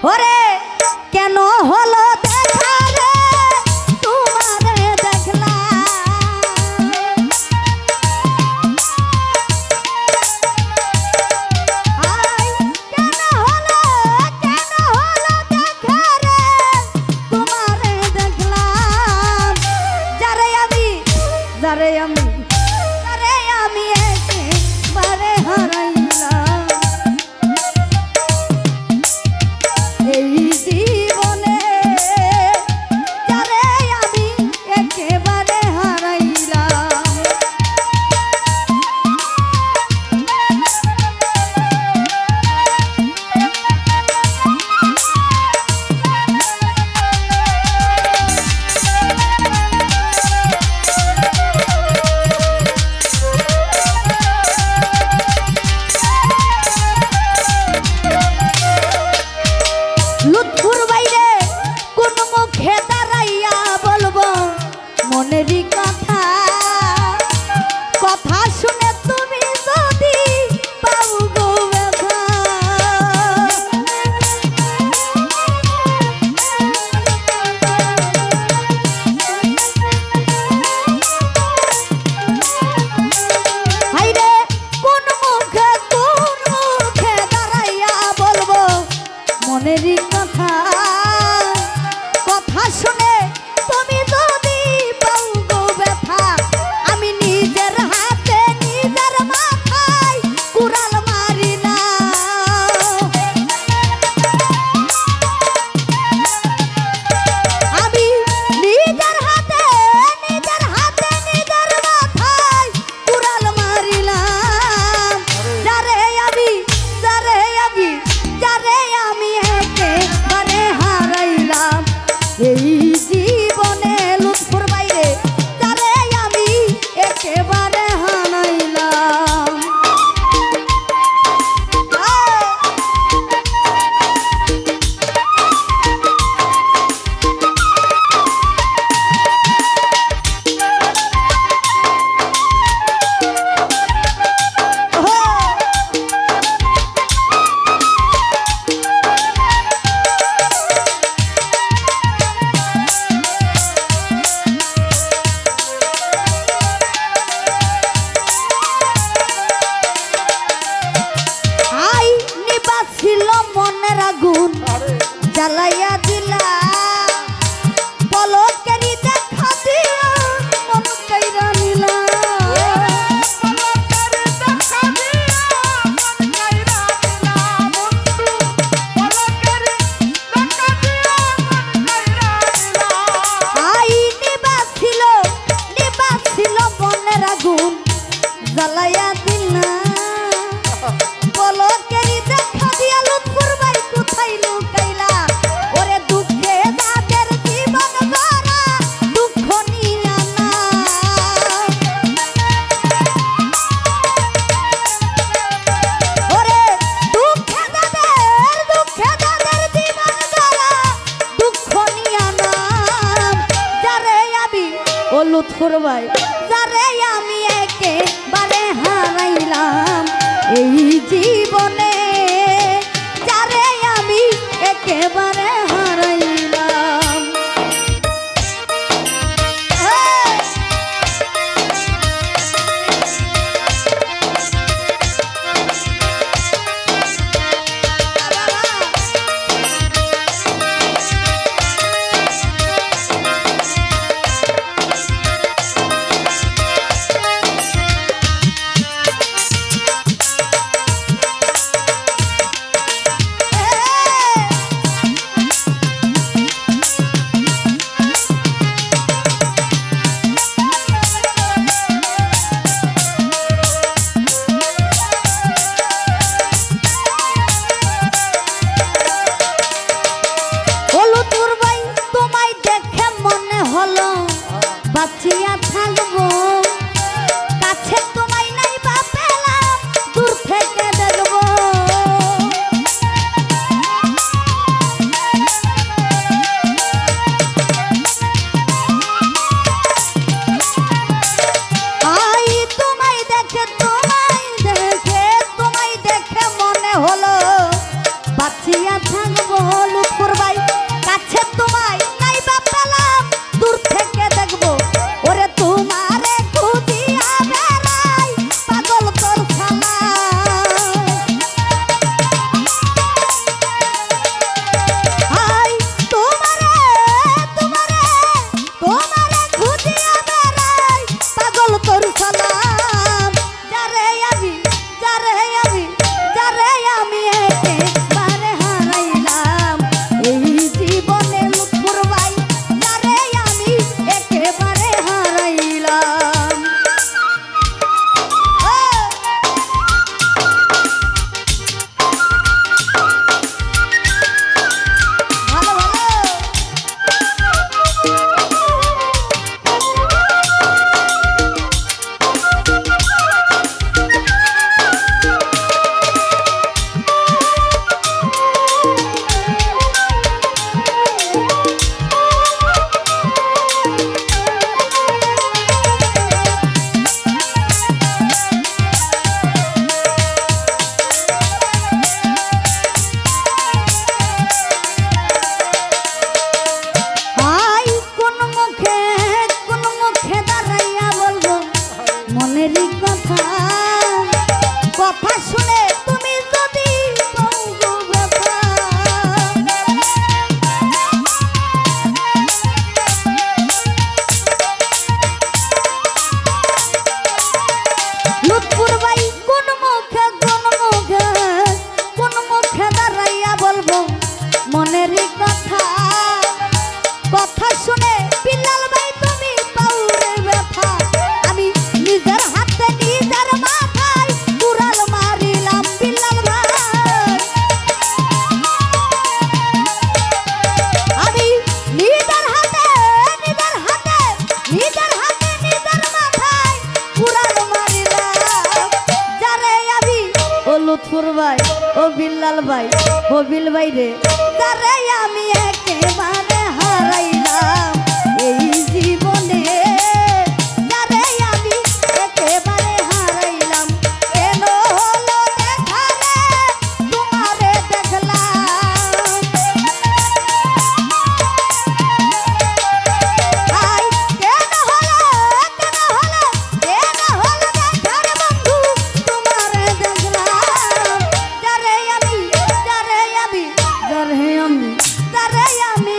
ওরে কেন হলো দেখা রে তোমারে দেখলাম আই কেন হলো দেখা রে তোমারে দেখলাম যারে আমি একেবারে হারাইলাম এই জীবনে যারে আমি একেবারে হারাইলাম লুৎফুর বাইরে কোন মুখে দাঁড়াইয়া বলবো মনেরই কথা কথা শুনে তুমি যদি পাও গো ব্যথা হাইরে কোন মুখে দাঁড়াইয়া বলবো মনেরই কথা কথা শুনে তুমি যদি পাও গো ব্যথা আমি নিজের হাতে নিজের মাথায় কুড়াল মারিলাম আমি নিজের হাতে নিজের মাথায় কুড়াল মারিলাম যারে আমি একেবারে হারাইলাম এই জীবনে লুৎফুর বাইরে যারে আমি একেবারে হারাইলাম ছিল মনের আগুন জ্বালাইয়া দিলা পলকেরই দেখা দিয়া মন কাইরা নিলা আই নিবাছিল মনের আগুন জ্বালাইয়া দিলা পলকেরই দেখা দিয়া লুৎফুর ভাই কোথায় লুকাইলা ওরে দুঃখে যাদের জীবন ভরা দুঃখ নিয়া না ওরে দুঃখে যাদের জীবন ভরা দুঃখ নিয়া না যারে আমি ও লুৎফুর ভাই যারে আমি একেবারে হারাইলাম এই জীবনে যারে আমি একেবারে হারাইলাম মনেরই কথা কথা শুনে বিল্লাল ভাই তুমি পাউরে ব্যথা আমি নিজের হাতে নিজের মাথায় কুড়াল মারিলাম বিল্লাল ভাই আমি নিজের হাতে নিজের মাথায় কুড়াল মারিলাম যারে আমি ও লুৎফর ভাই ও বিল্লাল ভাই ও বিল ভাই রে যারে আমি একেবারে হারাইলাম এই জীবনে যারে আমি একেবারে হারাইলাম কেন হলো দেখা রে তোমারে দেখলাম আই কেন হলো দেখা রে বন্ধু তোমারে দেখলাম যারে আমি